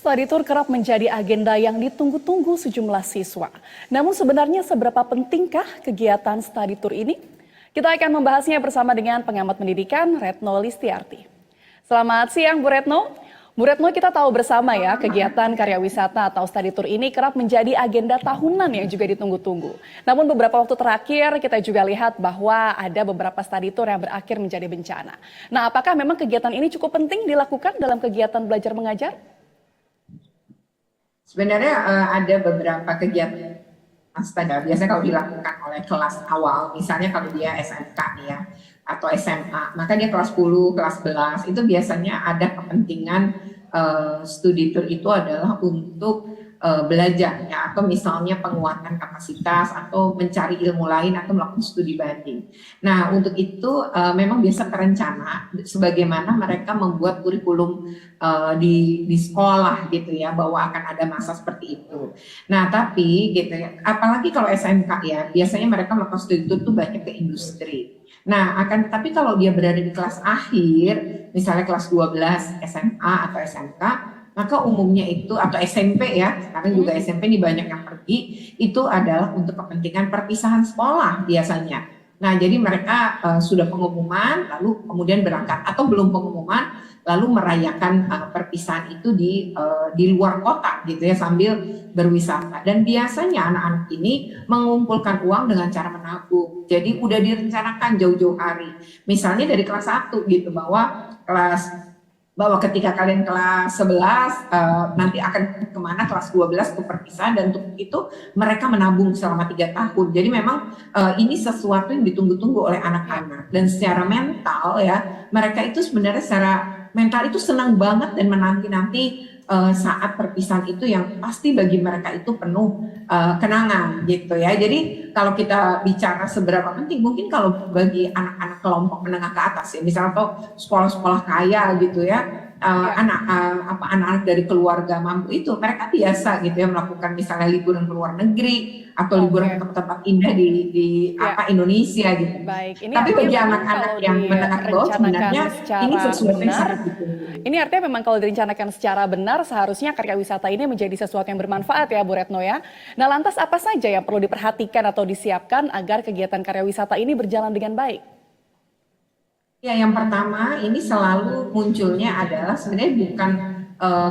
Study tour kerap menjadi agenda yang ditunggu-tunggu sejumlah siswa. Namun sebenarnya seberapa pentingkah kegiatan study tour ini? Kita akan membahasnya bersama dengan pengamat pendidikan Retno Listiarti. Selamat siang Bu Retno. Bu Retno, kita tahu bersama ya kegiatan karya wisata atau study tour ini kerap menjadi agenda tahunan yang juga ditunggu-tunggu. Namun beberapa waktu terakhir kita juga lihat bahwa ada beberapa study tour yang berakhir menjadi bencana. Nah, apakah memang kegiatan ini cukup penting dilakukan dalam kegiatan belajar mengajar? Sebenarnya ada beberapa kegiatan standar. Biasanya kalau dilakukan oleh kelas awal, misalnya kalau dia SMK nih ya, atau SMA, maka dia kelas 10, kelas 11, itu biasanya ada kepentingan studi tour itu adalah untuk belajar ya, atau misalnya penguatan kapasitas atau mencari ilmu lain atau melakukan studi banding. Nah, untuk itu memang biasa terencana sebagaimana mereka membuat kurikulum di sekolah gitu ya, bahwa akan ada masa seperti itu. Nah, tapi gitu ya, apalagi kalau SMK ya, biasanya mereka melakukan studi tour tuh banyak ke industri. Nah, tapi kalau dia berada di kelas akhir, misalnya kelas 12 SMA atau SMK, maka umumnya itu, atau SMP ya, sekarang juga SMP nih banyak yang pergi, itu adalah untuk kepentingan perpisahan sekolah biasanya. Nah, jadi mereka sudah pengumuman, lalu kemudian berangkat, atau belum pengumuman, lalu merayakan perpisahan itu di luar kota gitu ya, sambil berwisata. Dan biasanya anak-anak ini mengumpulkan uang dengan cara menabung. Jadi udah direncanakan jauh-jauh hari. Misalnya dari kelas 1 gitu, bahwa ketika kalian kelas 11 nanti akan kemana, kelas 12 untuk perpisahan, dan untuk itu mereka menabung selama 3 tahun. Jadi memang ini sesuatu yang ditunggu-tunggu oleh anak-anak, dan secara mental ya, mereka itu sebenarnya secara mental itu senang banget dan menanti-nanti saat perpisahan itu yang pasti bagi mereka itu penuh kenangan gitu ya. Jadi kalau kita bicara seberapa penting, mungkin kalau bagi anak-anak kelompok menengah ke atas ya, misalnya atau sekolah-sekolah kaya gitu ya, anak-anak dari keluarga mampu itu, mereka biasa gitu ya melakukan misalnya liburan ke luar negeri atau liburan ke tempat-tempat indah di Indonesia gitu. Baik, ini Tapi bagi artinya anak-anak kalau yang menengah ke bawah sebenarnya ini sesuatu yang sangat ditunggu. ini artinya memang kalau direncanakan secara benar, seharusnya karya wisata ini menjadi sesuatu yang bermanfaat ya Bu Retno ya. Nah, lantas apa saja yang perlu diperhatikan atau disiapkan agar kegiatan karya wisata ini berjalan dengan baik? Ya, yang pertama ini selalu munculnya adalah sebenarnya bukan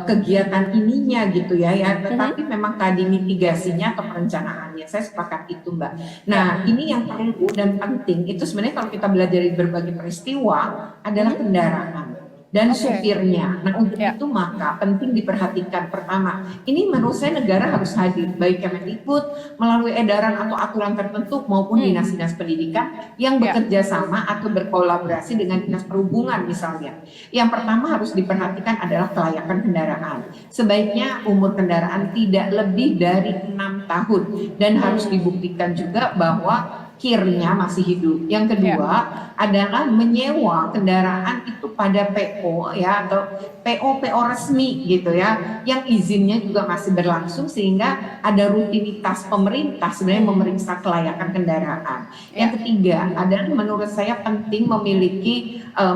kegiatan ininya gitu ya, tetapi memang tadi mitigasinya atau perencanaannya. Saya sepakat itu, Mbak. Nah, ini yang perlu dan penting itu sebenarnya kalau kita belajar dari berbagai peristiwa adalah kendaraan dan supirnya. Nah, untuk itu maka penting diperhatikan. Pertama, ini menurut saya negara harus hadir, baik Kemendikbud melalui edaran atau aturan tertentu maupun dinas-dinas pendidikan yang bekerja sama atau berkolaborasi dengan dinas perhubungan misalnya. Yang pertama harus diperhatikan adalah kelayakan kendaraan. Sebaiknya umur kendaraan tidak lebih dari 6 tahun dan harus dibuktikan juga bahwa kirnya masih hidup. Yang kedua adalah menyewa kendaraan itu pada PO ya, atau PO resmi gitu ya, yang izinnya juga masih berlangsung sehingga ada rutinitas pemerintah sebenarnya memeriksa kelayakan kendaraan. Yang ketiga adalah menurut saya penting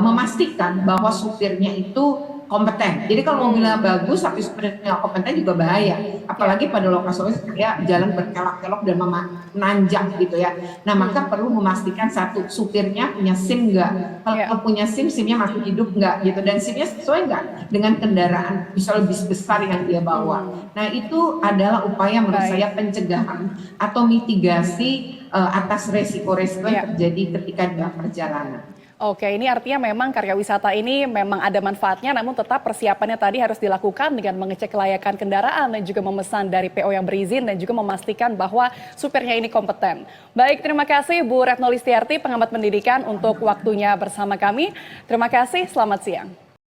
memastikan bahwa supirnya itu kompeten. Jadi kalau mobilnya bagus tapi supirnya kompeten juga bahaya. Apalagi pada lokasi kayak jalan berkelok-kelok dan menanjak gitu ya. Nah, maka perlu memastikan satu, supirnya punya SIM enggak. Kalau punya SIM, SIM-nya masih hidup enggak gitu, dan SIM-nya sesuai enggak dengan kendaraan misalnya bis besar yang dia bawa. Nah, itu adalah upaya menurut saya pencegahan atau mitigasi atas resiko-resiko yang terjadi ketika dalam perjalanan. Oke, ini artinya memang karya wisata ini memang ada manfaatnya, namun tetap persiapannya tadi harus dilakukan dengan mengecek kelayakan kendaraan dan juga memesan dari PO yang berizin dan juga memastikan bahwa supirnya ini kompeten. Baik, terima kasih Bu Retno Listiarti, pengamat pendidikan untuk waktunya bersama kami. Terima kasih, selamat siang.